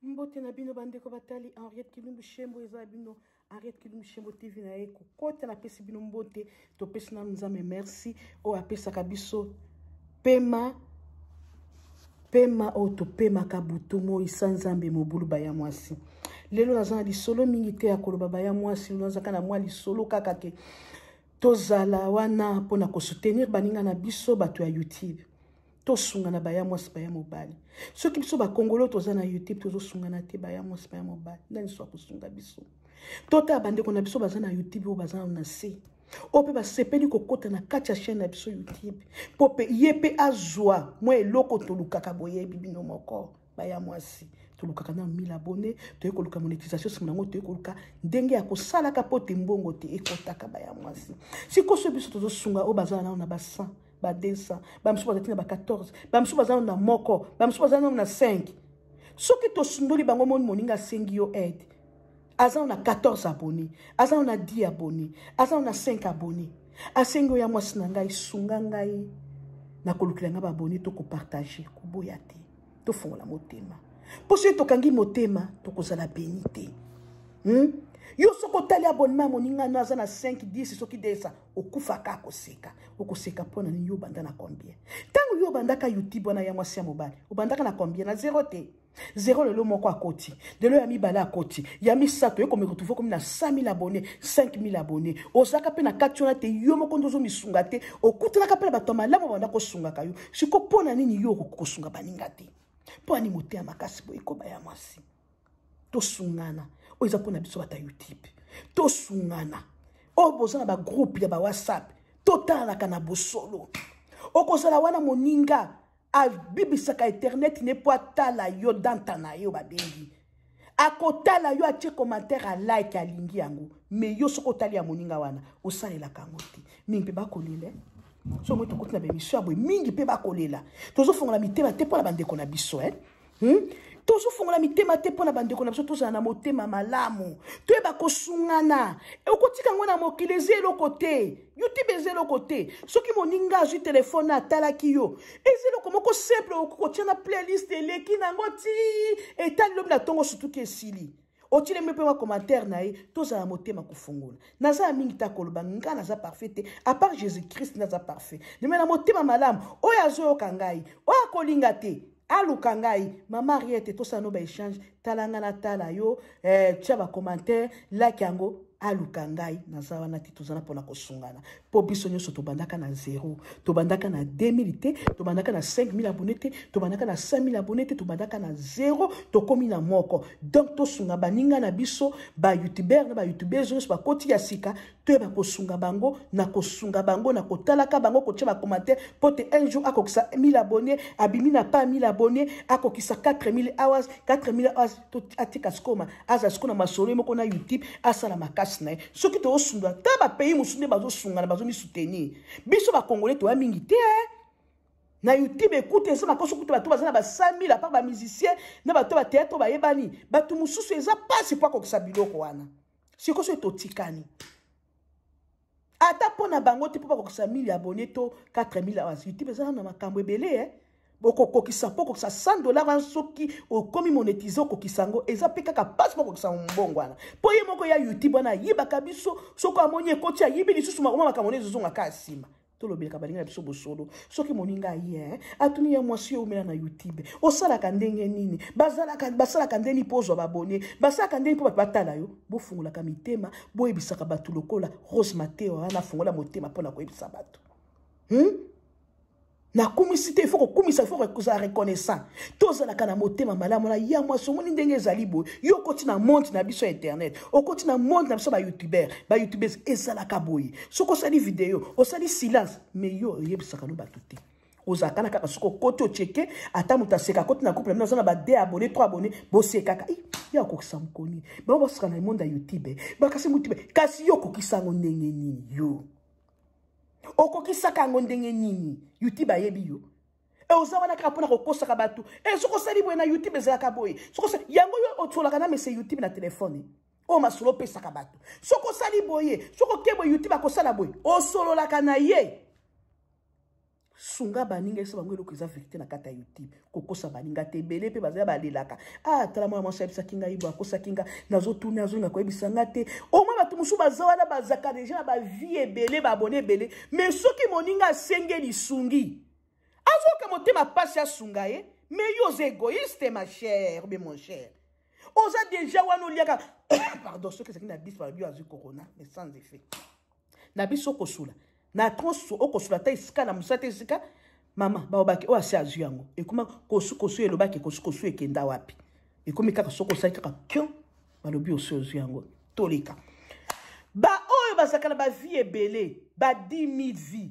Mbote na bino bandeko batali Henriette Kilumbu Shembo eza bino Henriette Kilumbu Shembo TV na eko kota na pesi bino mbote to pesi na nzambe merci o apesa biso pema o to pema kabutu mo isa nzambe mobulu baya mwasi lelo nazana di solo mingi te ya koloba baya mwasi nazaka na mwa li solo kaka ke tozala wana pona ko soutenir baninga na biso bato ya YouTube to sungana baya mwasi baya mobali soki biso ba kongolo toza na YouTube tozo sungana te baya mwasi baya mobali ndani so kusunga biso tota bandeko na biso bazana na YouTube o bazana na se ope ba sepeli kokota na kati ya chaîne na biso YouTube pope yepe azwa mo eloko tolukaka boye bibino moko baya mwasi tolukaka na 1000 abonnés toyekoluka monétisation simango toyekoluka ndenge ya kosala ka pote mbongo te ekotaka baya mwasi sikoso biso tozo sunga o bazana na ba 100 ba 200 ba msuba zatina ba 14 ba msuba zana na moko ba msuba zana na 5 soki to sundoli bango moninga sengi yo aide azana na 14 abonnés azana na 10 abonnés azana na 5 abonnés asengi ya mwasi na ngai sunga ngai na kolukila nga ba abonnés to ko partager ko boya te to fongola motema poso to kangi motema to kozala benité yo soko tali abonnement moninga no azana 5 10 soki desa okufaka okoseka pona ni yo banda na combien tango yo banda ka YouTube wana ya mwasi ya mobali obandaka na combien na 0 te 0 lelo moko akoti lelo ya mibala akoti ya misato yo komi retrouver comme na 5000 abonnés 5000 abonnés osaka pe na kationa te yo moko ndozo misunga te okutana ka pe bato malamu banda ko sunga kayo siko pona nini yo kosunga baninga te poni mote ya makasi boye ko ba ya mwasi to sungana o eza pona biso bata YouTube to sungana o bozana ba groupe ya ba WhatsApp to talaka na bosolo o kozala wana moninga a bibisaka internet ne po atala yo dantana yo babengi akotala yo atie commentaire a like alingi yango mais yo soko tali ya moninga wana osalela kango te mingi ba kolile so mo to kotina be mission boy mingi pe ba kolela tozo fongola mitema te po la bandeko na biso tozo fongola mitema te po na bandeko na biso tozana na motema malamu toyeba kosungana okotika ngona mokili eloko te YouTube eloko te soki moninga azwi telefone atalaki yo eloko moko simple okotia na playlist eleki nango ti etali lobi na tongo sutuki esili otile mepe wa commentaire na ye tozala motema kufungola naza mingi ta koloba nga naza parfait te à part Jésus-Christ naza parfait nemena motema malamu oyo azoyoka ngai oyo akolinga te aluka ngai mama Ariete tosano ba échange talanga na tala yo tia ba commentaire like yango aluka ngai naza wana ti tozana pona kosungana po biso nyonso tobandaka na 0 tobandaka na 2000 te tobandaka na 5000 abonnés te tobandaka na 5000 abonnés te tobandaka na 0 tokomi na moko donc tosunga baninga na biso ba youtubeur na ba youtubeurs nyonso bakoti ya sika toyeba kosunga bango na kotalaka bango kotia ba commentaire po te un jour akokisa 1000 abonnés abimi na pas 1000 abonnés akokisa 4000 hours to atika skoma aza skona masolo moko na YouTube asala makasi na soki to osunda ta ba pays musunde bazo sunga na bazo mi soutenir biso ba congolais to mingi te na YouTube écoute ça makoso kuta bato bazana ba 5000 à part ba musicien na bato ba théâtre ba yebani bato mususu eza passe po kokisa biloko wana siko so to tikani ata pona bango te po kokisa 1000 abonnés to 4000 hours YouTube eza na makambo ebele boko kokisa poko sa $100 soki okomi monétiser kokisango eza pe kaka passe poko kisa mbongo wana po ye moko ya YouTube wana yibaka biso soko amoni ekoti ya yibi lisusu makoma makamone zozonga ka sima tolobelaka balinga biso bosolo soki moninga ye atuni ya mwasi yo umela na YouTube osalaka ndenge nini basalaka ndeni pozwa babone basalaka ndeni po bato batala yo bofungolaka mitema boyebisaka bato lokola Rose Mateo wana fungola motema pona koyebisa bato na kumisite il faut que ça reconnaissant tous la kana motema malamu na ya mwa somoni ndenge zalibo yo koti na monde na biso internet o koti na monde na biso ba youtubers ezala kaboyi soko sali video o sali silence mais yo yebisaka no batuti ozaka na kaka soko koti o cheke ata mutaseka koti na couple na ba 2 abonnés 3 abonnés bo sekaka ya ko kisamkoni ba bo saka na monde ya YouTube ba kasi mutibe kasi yo ko kisango ndenge nini yo okokisaka ngo ndenge nini YouTube ayebi yo ozawa na kapona kokosaka batu soko sali boye na YouTube ezaka boye soko sali yango yo otolaka na mese YouTube na telefone o masolo pesaka batu soko sali boye soko kebo YouTube akosala boye osololaka na ye sunga baninga esa bango eloko eza vérité na kata YouTube kokosa baninga te ebele mpe bazali balelaka tala mwana mwasi ayebisaki ngai bo akosaki nga nazotuna azolinga koyebisa nga te omoi bato mosusu baza wana bazaka deja na bavie ebele baabone ebele mais soki moninga asengeli sungi azoka motema mpasi asunga ye mais yo oza égoïste ma chère ou bien mon cher oza déjà wana oliaka pardon soki ezalaki na biso balobi azwi corona mais sans effet na biso okosula na tronso okosula ta esika na mosala te esika mama baobaki oyo asi azwi yango ekoma kosu elobaki kosu ekenda wapi ekomi kaka soki osali kaka kio balobi osi ozwi yango toleka baoyo bazalaka na bavie ebele ba 10 000 vie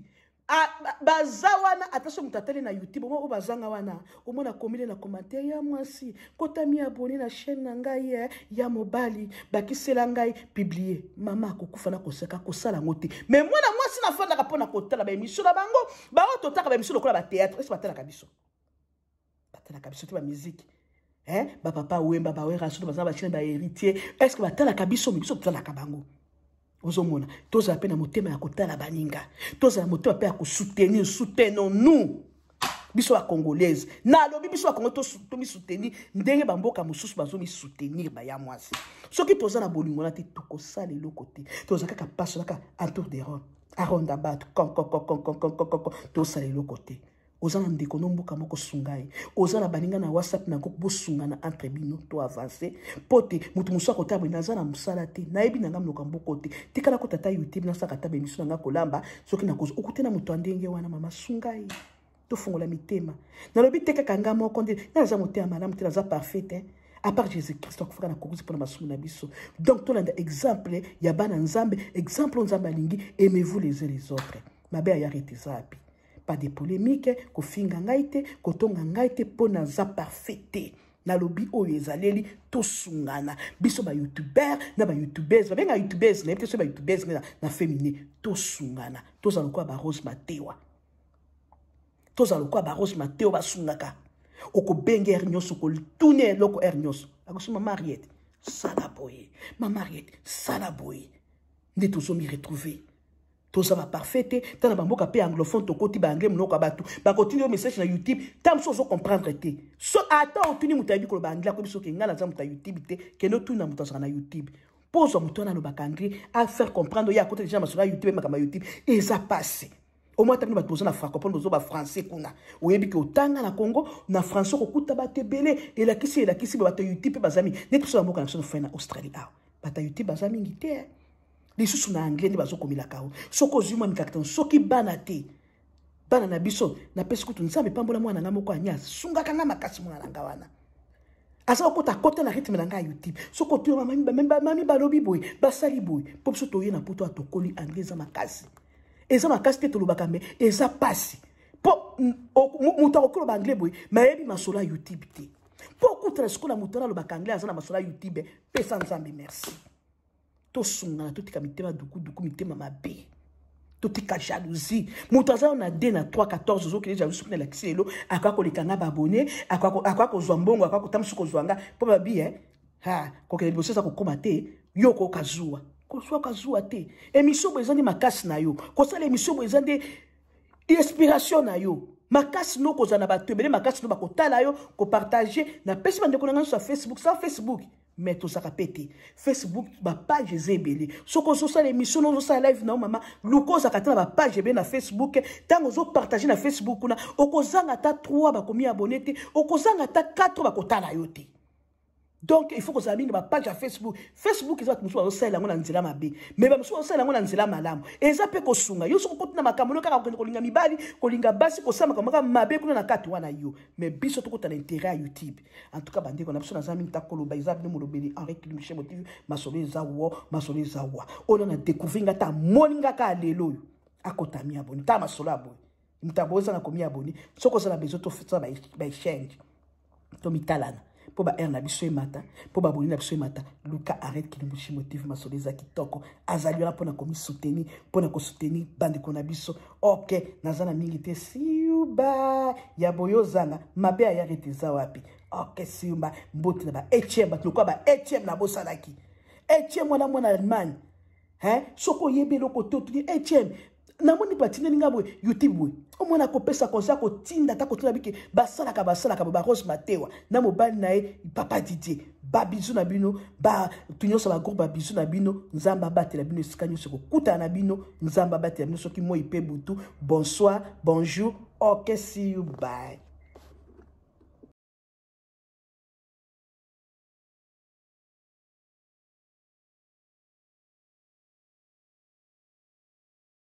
baza wana ata so moto atali na YouTube oyo bazanga wana omona komile na commentaire ya mwasi kotami abonné na chaîne na ngai ya mobali bakisela ngai publier mama akokufa na koseka kosala ngo te mais mwana mwasi nafandaka mpona kotala baémission na bango baoyo totaka baémission lokola batéâtre esi batalaka biso te bamusike bapapa wemba bawera soto bazala bachine bahéritier est-ce que batalaka biso mais biso totalaka bango ozomona tozala pe na motema ya kotala baninga tozala motema pe ya kosoutenir soutenons-nous biso ba congolaise nalobi biso ba Congo to mi soutenir ndenge bamboka mosusu bazomi soutenir baya mwasi soki toza na bolingo na te tokosala eloko te toza kaka paso naka entour de rond aronda bato tosala eloko te oza na ndeko no mboka moko sungai oza na baninga na WhatsApp na groupe bosungana entre bino to avancer pote mutu musu akotaba naza na musala te nayebi nanga mnoka mboko te tikala ko tata YouTube na saka tabe misu nanga kolamba soki na kozo okutena mutu andenge wana mama sungai to fungola mitema nalobi teka kanga moko nde naza motema malamu te naza parfait à part Jésus-Christ akufaka na kokuzi pona masumu na biso donc tolanda exemple ya bana nzambe exemple nzambe alingi aimez-vous les uns les autres mabe ayarete zapi pas de polémique kofinga ngaite kotonga ngaite pona za parfait na lobi oyo ezaleli tosungana biso ba youtuber na ba youtubers ba benga youtubers na peut-être ba youtubers na féminin tosungana tozalo kwa ba Rose Matewa tozalo kwa ba Rose Matewa basungaka oko benga ernyoso ko tourner loko ernyoso akosoma Mariette salaboye ma Mariette salaboye ndi tozomi retrouver toza ba parfaite tana bamboka pe anglophone tokoti ba anglais mnoka batu ba continue message na YouTube tam so comprendre te so ata otuni mutabi ko ba anglais ko biso ke ngala za muta YouTube te ke no tuna muta na YouTube pozo mutona no ba anglais à faire comprendre ya côté déjà sur YouTube makama YouTube et ça passe au moins tamni ba toza na francophone bozo ba français kuna oyebi ke otanga na Congo na français ko kuta ba tebele et la kisi ba ta YouTube bazami neto so mboka na so fa na Australie ba ta YouTube bazami ngite les sous na anglais ni bazo komila kao soko zuma mikakata soki bana te bana na biso na pesi kutu nzambe pambola mwana nga moko anya sunga kanga makasi mwana nga wana asa okota kota na rythme na nga YouTube soko tu mami balobi boy basali boy pop so toye na poto atokoli anglais za makasi eza makasi te tolobaka me eza pasi po muta okolo ba anglais boy mayebi masola YouTube te po kutra skola mutana lo ba anglais azana masola YouTube pesa nzambe merci tosungana totika mitema duku mitema mabe totika jalousie mutaza na D na 314 zo kile jalousie na lakiselo akako lekanga babone akako zwambongo akako tamsuko zwanga po babi ko kele bosesa ko komate yoko kazua ko swa kazua te emission bezandi makasi na yo ko sala emission bezandi inspiration na yo makasi no ko zana batebele makasi no bakotala yo ko partager na pesi bande ko na sur Facebook mais tout ça répété Facebook ba page zebele soko so ça l'émission no so live na mama luko za katana ba page be na Facebook tango zo partager na Facebook na okozanga ta 3 ba komi abonné te okozanga ta 4 ba kotala yo te donc il faut que ça mingi ba page à Facebook ils musu zo sala ngona nzela mabe mais ba musu zo sala ngona nzela malamu eza pe ko sunga yo soko kotina makambo kaka ko linga mibali ko linga basi ko sama kama mabe kuna na kati wana yo mais biso to kota na intérêt à YouTube en tout cas bande ko na biso na zami takolo ba izab mo lobeli avec le michel motif masole zawa ona na découvrir ngata moninga ka lelo yo akota mi aboni ta masolo aboni mtaboza na komi aboni soko sala bezo to fitsa ba exchange to mitalana po ba na biso mata po ba boni na biso mata Luka arrête ki mushi motive masoleza kitoko azali la pona komi soutenir pona ko soutenir bande ko na biso OK nazana mingi te siuba ya boyozanga mabe ya reteza wapi OK siuba mbote na ba HM ba lokwa ba HM na bosalaki HM mwana Allemagne soko yebe loko to HM namoni batindeli nga boye YouTube boye omona kopesa conseil kotinda ta kotinda bike basalaka ba Rose Matewa na mobali na ye papa Didier ba bizu na bino ba tunyosa ba groupe ba bizu na bino nzamba batela bino esika nyonso kokuta na bino nzamba batela bino soki moi pe butu bonsoir bonjour okay see you bye.